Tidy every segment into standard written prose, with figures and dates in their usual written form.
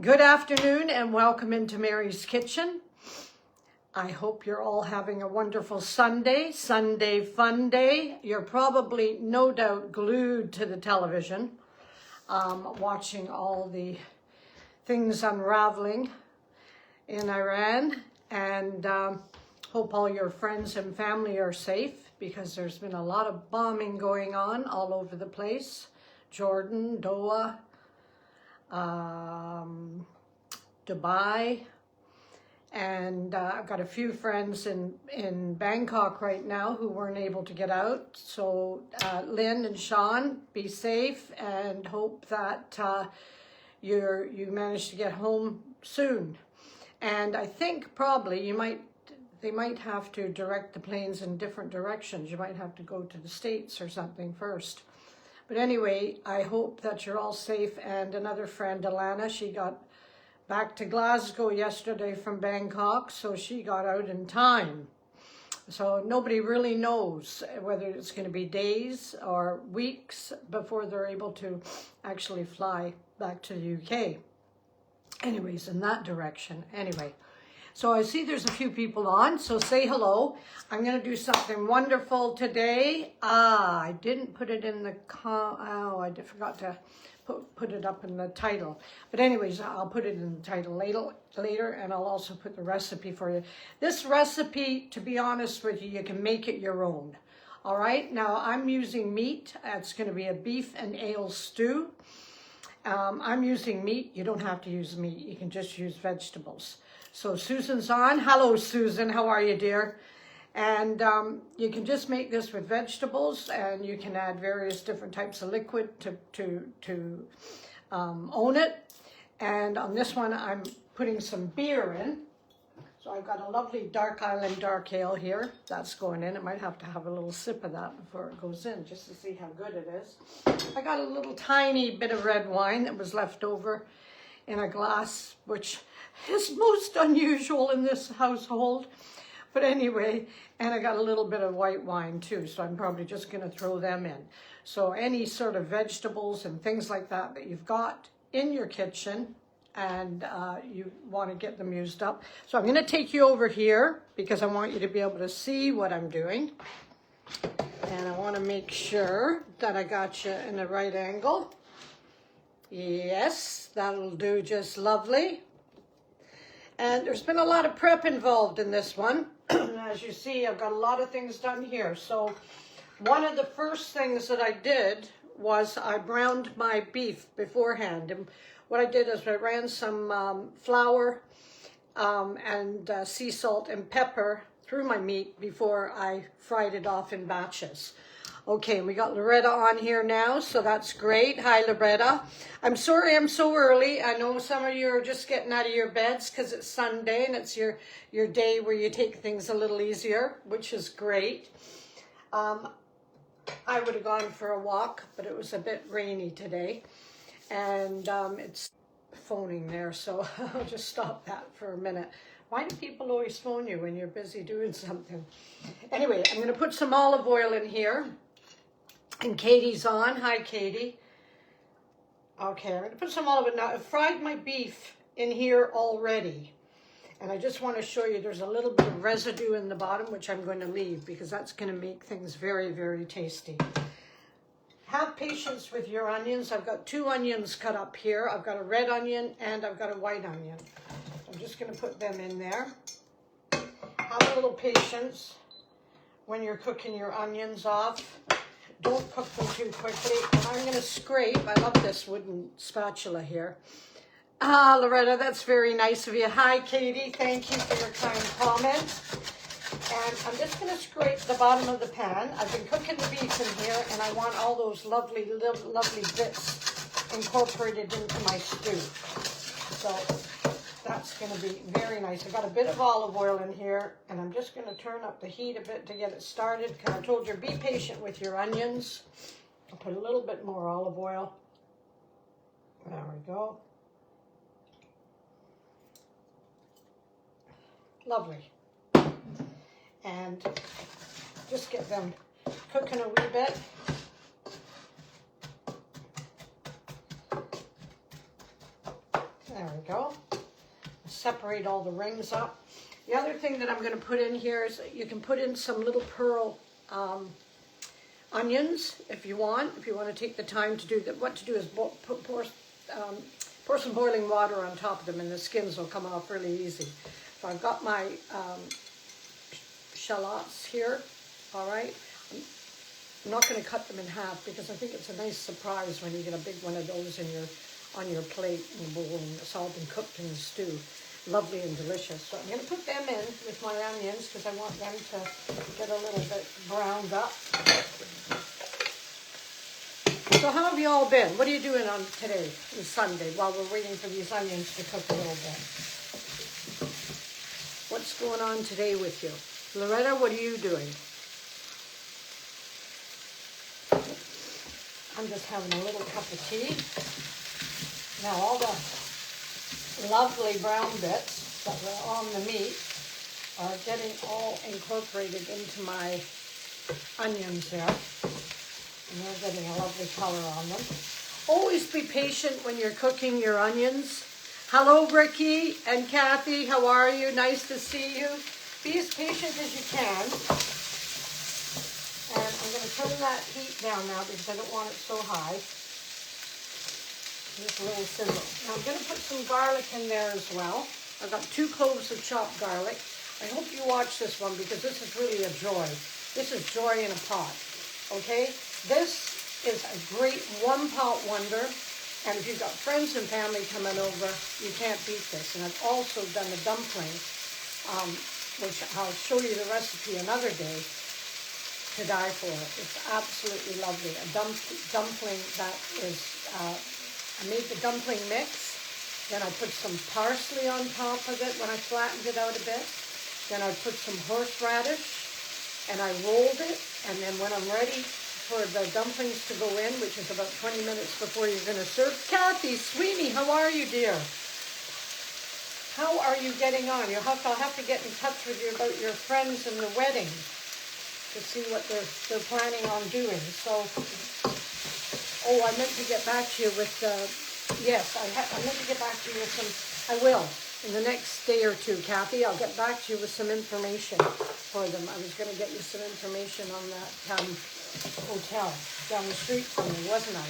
Good afternoon and welcome into Mary's Kitchen. I hope you're all having a wonderful Sunday fun day. You're probably no doubt glued to the television, watching all the things unraveling in Iran, and hope all your friends and family are safe because there's been a lot of bombing going on all over the place. Jordan, Doha, Dubai, and I've got a few friends in Bangkok right now who weren't able to get out. So Lynn and Sean, be safe and hope that you manage to get home soon. And I think probably they might have to direct the planes in different directions. You might have to go to the States or something first. But anyway, I hope that you're all safe. And another friend, Alana, she got back to Glasgow yesterday from Bangkok, so she got out in time. So nobody really knows whether it's going to be days or weeks before they're able to actually fly back to the UK. Anyways, in that direction. Anyway. So I see there's a few people on, so say hello. I'm going to do something wonderful today. I didn't put it in the, I forgot to put it up in the title. But anyways, I'll put it in the title later, and I'll also put the recipe for you. This recipe, to be honest with you, you can make it your own. All right, now I'm using meat. It's going to be a beef and ale stew. I'm using meat. You don't have to use meat. You can just use vegetables. So Susan's on. Hello, Susan. How are you, dear? And you can just make this with vegetables, and you can add various different types of liquid to own it. And on this one, I'm putting some beer in. So I've got a lovely Dark Island Dark Ale here. That's going in. I might have to have a little sip of that before it goes in, just to see how good it is. I got a little tiny bit of red wine that was left over in a glass, which is most unusual in this household. But anyway, and I got a little bit of white wine too, so I'm probably just going to throw them in. So any sort of vegetables and things like that you've got in your kitchen, and you want to get them used up. So I'm going to take you over here because I want you to be able to see what I'm doing. And I want to make sure that I got you in the right angle. Yes, that'll do just lovely. And there's been a lot of prep involved in this one. As you see, I've got a lot of things done here. So one of the first things that I did was I browned my beef beforehand. And what I did is I ran some flour and sea salt and pepper through my meat before I fried it off in batches. Okay, we got Loretta on here now, so that's great. Hi, Loretta. I'm sorry I'm so early. I know some of you are just getting out of your beds because it's Sunday and it's your day where you take things a little easier, which is great. I would have gone for a walk, but it was a bit rainy today. And it's phoning there, so I'll just stop that for a minute. Why do people always phone you when you're busy doing something? Anyway, I'm going to put some olive oil in here. And Katie's on. Hi, Katie. Okay, I'm going to put some olive oil. Now, I've fried my beef in here already. And I just want to show you there's a little bit of residue in the bottom, which I'm going to leave because that's going to make things very, very tasty. Have patience with your onions. I've got 2 onions cut up here. I've got a red onion and I've got a white onion. I'm just going to put them in there. Have a little patience when you're cooking your onions off. Don't cook them too quickly. And I'm going to scrape. I love this wooden spatula here. Ah, Loretta, that's very nice of you. Hi, Katie. Thank you for your kind comment. And I'm just going to scrape the bottom of the pan. I've been cooking the beef in here, and I want all those lovely bits incorporated into my stew. So that's going to be very nice. I've got a bit of olive oil in here, and I'm just going to turn up the heat a bit to get it started. Because I told you, be patient with your onions. I'll put a little bit more olive oil. There we go. Lovely. And just get them cooking a wee bit. There we go. Separate all the rings up. The other thing that I'm going to put in here is you can put in some little pearl onions if you want. If you want to take the time to do that, what to do is pour some boiling water on top of them, and the skins will come off really easy. So I've got my shallots here. All right. I'm not going to cut them in half because I think it's a nice surprise when you get a big one of those in on your plate in the bowl, and it's all been cooked in the stew. Lovely and delicious. So I'm going to put them in with my onions because I want them to get a little bit browned up. So how have you all been? What are you doing on today, this Sunday, while we're waiting for these onions to cook a little bit? What's going on today with you? Loretta, what are you doing? I'm just having a little cup of tea. Now all the lovely brown bits that were on the meat are getting all incorporated into my onions there. And they're getting a lovely color on them. Always be patient when you're cooking your onions. Hello, Ricky and Kathy. How are you? Nice to see you. Be as patient as you can. And I'm going to turn that heat down now because I don't want it so high. Just a little sizzle. Now I'm going to put some garlic in there as well. I've got 2 cloves of chopped garlic. I hope you watch this one because this is really a joy. This is joy in a pot. Okay? This is a great one-pot wonder. And if you've got friends and family coming over, you can't beat this. And I've also done a dumpling, which I'll show you the recipe another day, to die for. It's absolutely lovely. A dumpling that is... I made the dumpling mix, then I put some parsley on top of it when I flattened it out a bit. Then I put some horseradish, and I rolled it, and then when I'm ready for the dumplings to go in, which is about 20 minutes before you're going to serve. Kathy, Sweeney, how are you, dear? How are you getting on? I'll have to get in touch with you about your friends and the wedding to see what they're planning on doing. So... Oh, I meant to get back to you with, yes, I meant to get back to you with some, I will, in the next day or two, Kathy. I'll get back to you with some information for them. I was going to get you some information on that hotel down the street from me, wasn't I?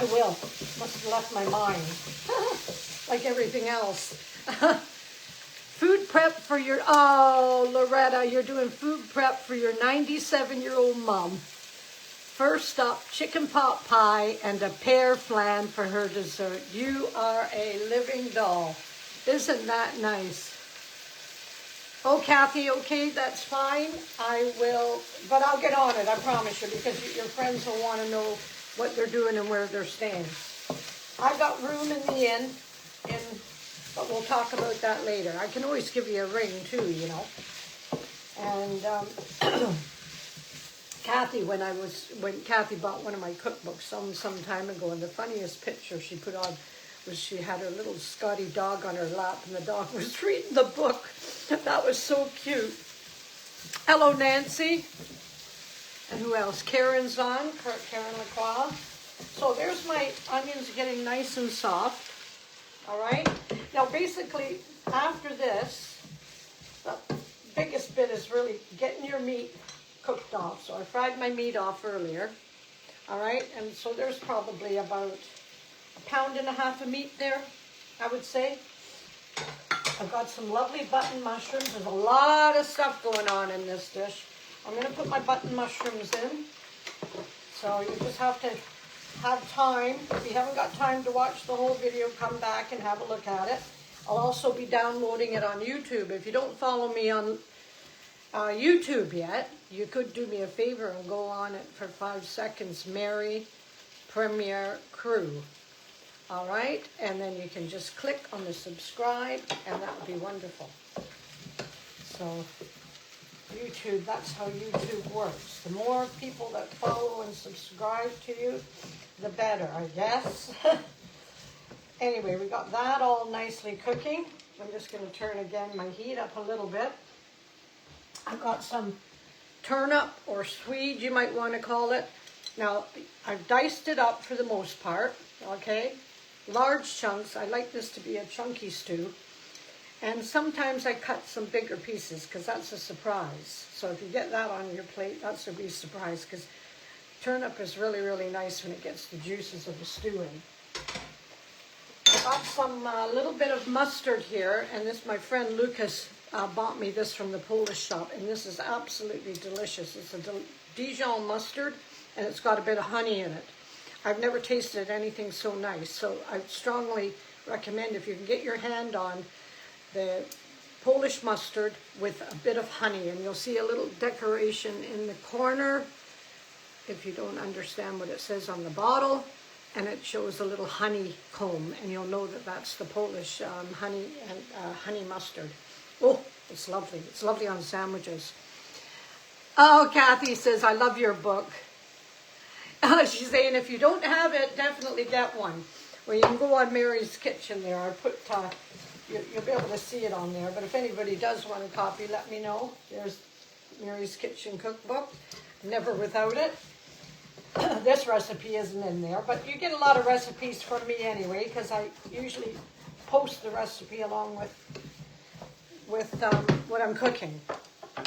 I will. Must have left my mind, like everything else. Food prep for your, oh, Loretta, you're doing food prep for your 97-year-old mom. First up, chicken pot pie and a pear flan for her dessert. You are a living doll. Isn't that nice? Oh, Kathy, okay, that's fine. I will, but I'll get on it, I promise you, because your friends will want to know what they're doing and where they're staying. I've got room in the inn, but we'll talk about that later. I can always give you a ring, too, you know. And, Kathy, when Kathy bought one of my cookbooks some time ago, and the funniest picture she put on was she had her little Scotty dog on her lap, and the dog was reading the book. That was so cute. Hello, Nancy. And who else? Karen's on, Karen Lacroix. So there's my onions getting nice and soft. All right. Now, basically, after this, the biggest bit is really getting your meat cooked off. So I fried my meat off earlier. All right, and so there's probably about 1.5 pounds of meat there, I would say. I've got some lovely button mushrooms. There's a lot of stuff going on in this dish. I'm going to put my button mushrooms in. So you just have to have time. If you haven't got time to watch the whole video, come back and have a look at it. I'll also be downloading it on YouTube. If you don't follow me on YouTube yet, you could do me a favor and go on it for 5 seconds, Mary Premier Crew. All right, and then you can just click on the subscribe, and that would be wonderful. So YouTube, that's how YouTube works. The more people that follow and subscribe to you, the better, I guess. Anyway, we got that all nicely cooking. I'm just going to turn again my heat up a little bit. I've got some turnip or swede, you might want to call it. Now, I've diced it up for the most part, okay? large chunks. I like this to be a chunky stew. And sometimes I cut some bigger pieces because that's a surprise. So if you get that on your plate, that's a big surprise because turnip is really, really nice when it gets the juices of the stew in. I got some little bit of mustard here, and this, my friend Lucas bought me this from the Polish shop, and this is absolutely delicious. It's a Dijon mustard, and it's got a bit of honey in it. I've never tasted anything so nice, so I strongly recommend if you can get your hand on the Polish mustard with a bit of honey, and you'll see a little decoration in the corner if you don't understand what it says on the bottle, and it shows a little honeycomb, and you'll know that that's the Polish honey mustard. Oh, it's lovely. It's lovely on sandwiches. Oh, Kathy says, I love your book. She's saying if you don't have it, definitely get one. Well, you can go on Mary's Kitchen there. I put, you'll be able to see it on there. But if anybody does want a copy, let me know. There's Mary's Kitchen cookbook. Never without it. This recipe isn't in there, but you get a lot of recipes from me anyway, because I usually post the recipe along with what I'm cooking,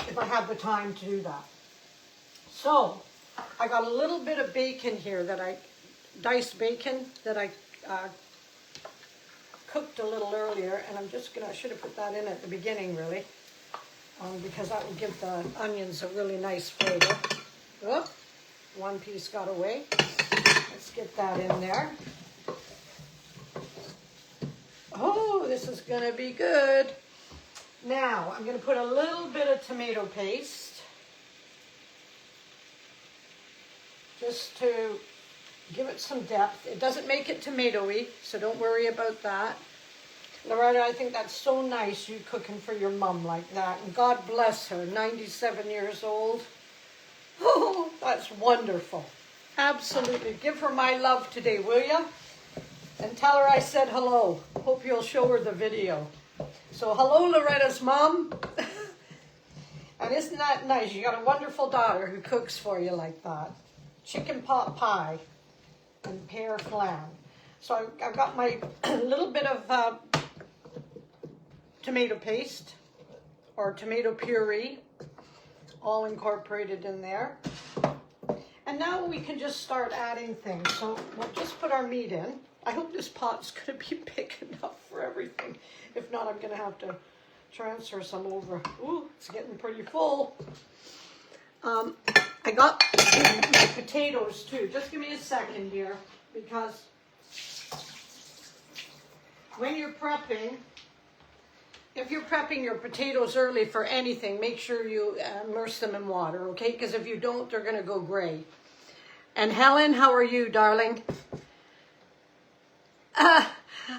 if I have the time to do that. So, I got a little bit of bacon here diced bacon that I cooked a little earlier, and I'm just gonna, I should have put that in at the beginning really, because that would give the onions a really nice flavor. Oop, one piece got away. Let's get that in there. Oh, this is gonna be good. Now, I'm gonna put a little bit of tomato paste, just to give it some depth. It doesn't make it tomatoey, so don't worry about that. Loretta, I think that's so nice, you cooking for your mom like that. And God bless her, 97 years old. Oh, that's wonderful. Absolutely. Give her my love today, will you? And tell her I said hello. Hope you'll show her the video. So hello, Loretta's mom. And isn't that nice? You got a wonderful daughter who cooks for you like that. Chicken pot pie and pear flan. So I've got my little bit of tomato paste or tomato puree all incorporated in there. And now we can just start adding things. So we'll just put our meat in. I hope this pot's going to be big enough for everything. If not, I'm going to have to transfer some over. Ooh, it's getting pretty full. I got my potatoes too. Just give me a second here, because when you're prepping, if you're prepping your potatoes early for anything, make sure you immerse them in water, okay? Because if you don't, they're going to go gray. And Helen, how are you, darling?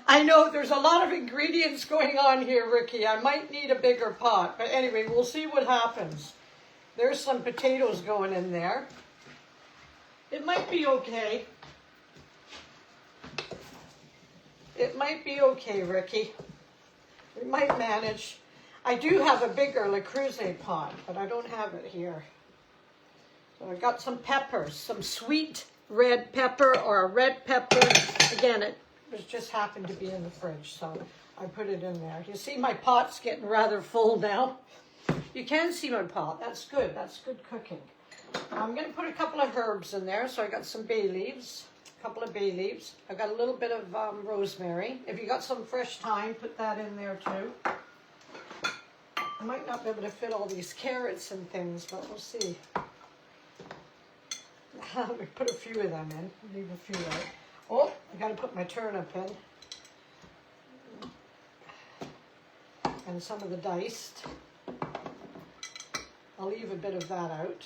I know there's a lot of ingredients going on here, Ricky. I might need a bigger pot. But anyway, we'll see what happens. There's some potatoes going in there. It might be okay. It might be okay, Ricky. We might manage. I do have a bigger Le Creuset pot, but I don't have it here. So I got some peppers, some sweet red pepper or a red pepper. Again, it just happened to be in the fridge, so I put it in there. You see my pot's getting rather full now. You can see my pot. That's good. That's good cooking. I'm going to put a couple of herbs in there. So I got some bay leaves, a couple of bay leaves. I got a little bit of rosemary. If you got some fresh thyme, put that in there too. I might not be able to fit all these carrots and things, but we'll see. We put a few of them in. Leave a few out. Oh, I got to put my turnip in. And some of the diced. I'll leave a bit of that out.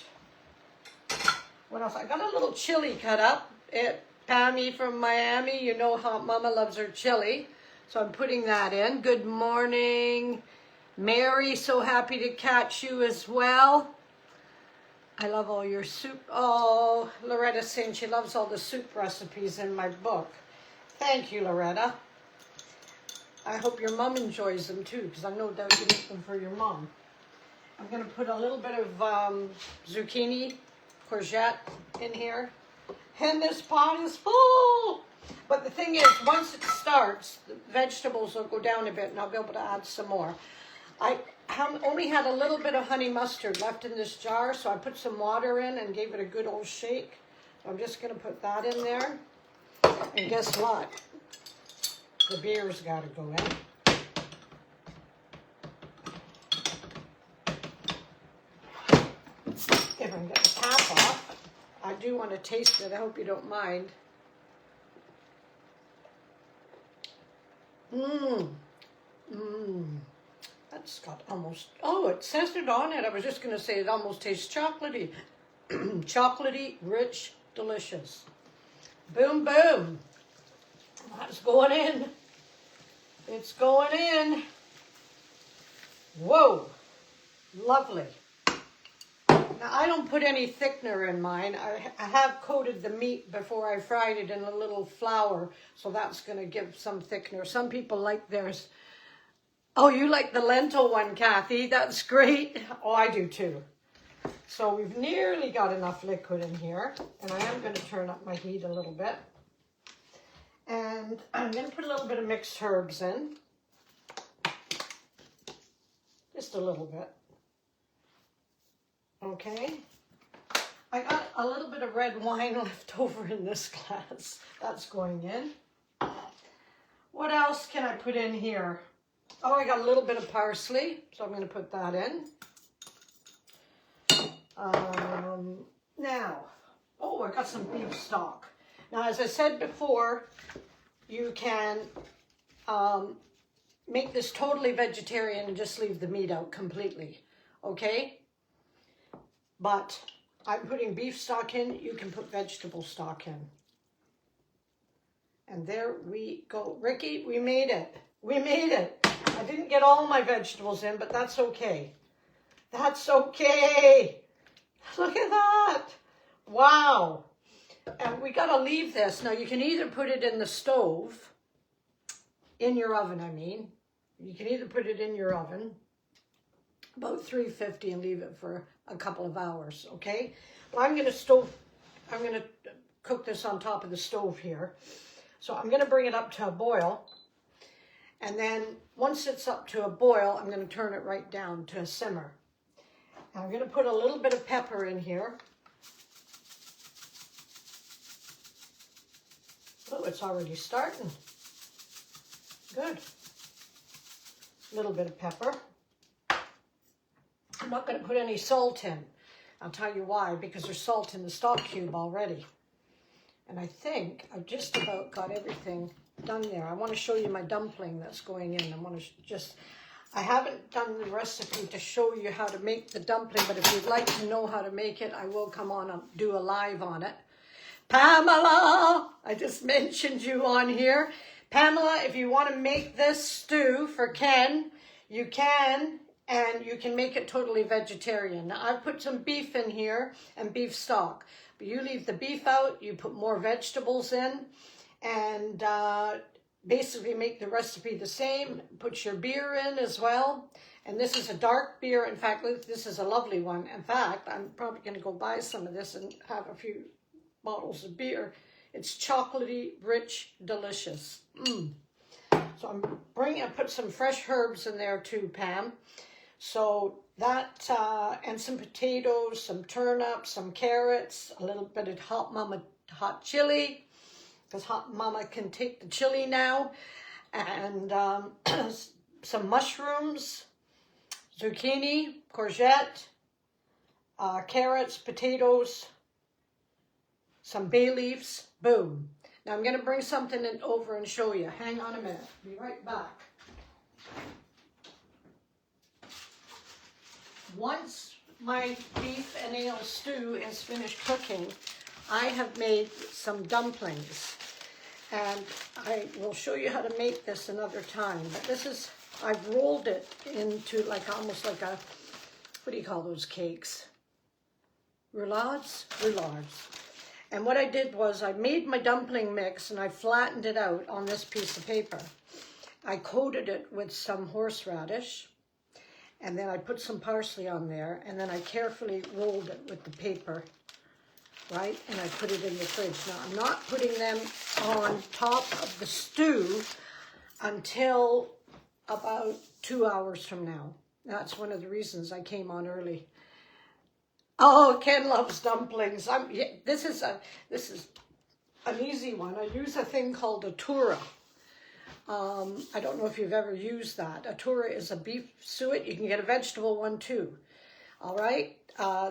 What else? I got a little chili cut up. Pammy from Miami, you know how Mama loves her chili. So I'm putting that in. Good morning. Mary, so happy to catch you as well. I love all your soup. Oh, Loretta's saying she loves all the soup recipes in my book. Thank you, Loretta. I hope your mom enjoys them too, because I no doubt you make them for your mom. I'm going to put a little bit of zucchini, courgette in here. And this pot is full. But the thing is, once it starts, the vegetables will go down a bit and I'll be able to add some more. I only had a little bit of honey mustard left in this jar, so I put some water in and gave it a good old shake. I'm just going to put that in there. And guess what? The beer's got to go in. If I can get the cap off, I do want to taste it. I hope you don't mind. That's got almost, oh, it says it on it. I was just going to say it almost tastes chocolatey. Chocolatey, rich, delicious. Boom, boom. That's going in. It's going in. Whoa. Lovely. Now, I don't put any thickener in mine. I have coated the meat before I fried it in a little flour, so that's going to give some thickener. Some people like theirs. Oh, you like the lentil one, Kathy? That's great. Oh, I do too. So we've nearly got enough liquid in here, and I am going to turn up my heat a little bit. And I'm going to put a little bit of mixed herbs in. Just a little bit. Okay. I got a little bit of red wine left over in this glass. That's going in. What else can I put in here? Oh, I got a little bit of parsley, so I'm going to put that in. Now, oh, I got some beef stock. Now, as I said before, you can make this totally vegetarian and just leave the meat out completely, okay? But I'm putting beef stock in. You can put vegetable stock in. And there we go. Ricky, we made it. We made it. I didn't get all my vegetables in, but that's okay. That's okay. Look at that. Wow. And we got to leave this. Now, you can either put it in the stove, in your oven, I mean. You can either put it in your oven, about 350, and leave it for a couple of hours, okay? But I'm going to cook this on top of the stove here. So I'm going to bring it up to a boil. And then once it's up to a boil, I'm going to turn it right down to a simmer. And I'm going to put a little bit of pepper in here. Oh, it's already starting. Good. A little bit of pepper. I'm not going to put any salt in. I'll tell you why, because there's salt in the stock cube already. And I think I've just about got everything done there. I want to show you my dumpling that's going in. I haven't done the recipe to show you how to make the dumpling, but if you'd like to know how to make it, I will come on and do a live on it. Pamela, I just mentioned you on here. Pamela, if you want to make this stew for Ken, you can, and you can make it totally vegetarian. Now, I've put some beef in here and beef stock, but you leave the beef out, you put more vegetables in, and basically make the recipe the same. Put your beer in as well. And this is a dark beer. In fact, this is a lovely one. In fact, I'm probably going to go buy some of this and have a few bottles of beer. It's chocolatey, rich, delicious. So I put some fresh herbs in there too, Pam. So that, and some potatoes, some turnips, some carrots, a little bit of hot chili, because Hot Mama can take the chili now, and some mushrooms, zucchini, courgette, carrots, potatoes, some bay leaves, boom. Now I'm going to bring something over and show you. Hang on a minute. Be right back. Once my beef and ale stew is finished cooking, I have made some dumplings, and I will show you how to make this another time. But this is, I've rolled it into almost like a, what do you call those cakes? Roulades? Roulades. And what I did was I made my dumpling mix and I flattened it out on this piece of paper. I coated it with some horseradish, and then I put some parsley on there, and then I carefully rolled it with the paper right? And I put it in the fridge. Now, I'm not putting them on top of the stew until about 2 hours from now. That's one of the reasons I came on early. Oh, Ken loves dumplings. This is an easy one. I use a thing called a tura. I don't know if you've ever used that. A tura is a beef suet. You can get a vegetable one too. All right.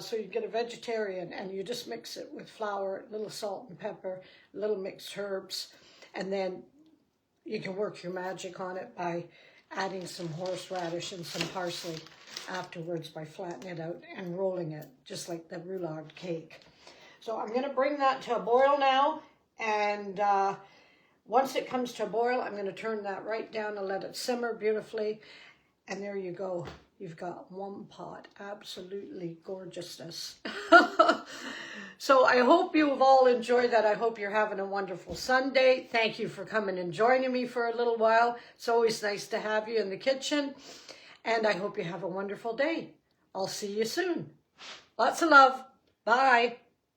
So you get a vegetarian and you just mix it with flour, a little salt and pepper, little mixed herbs, and then you can work your magic on it by adding some horseradish and some parsley afterwards by flattening it out and rolling it, just like the roulade cake. So I'm going to bring that to a boil now, and once it comes to a boil, I'm going to turn that right down and let it simmer beautifully, and there you go. You've got one pot. Absolutely gorgeousness. So I hope you've all enjoyed that. I hope you're having a wonderful Sunday. Thank you for coming and joining me for a little while. It's always nice to have you in the kitchen. And I hope you have a wonderful day. I'll see you soon. Lots of love. Bye.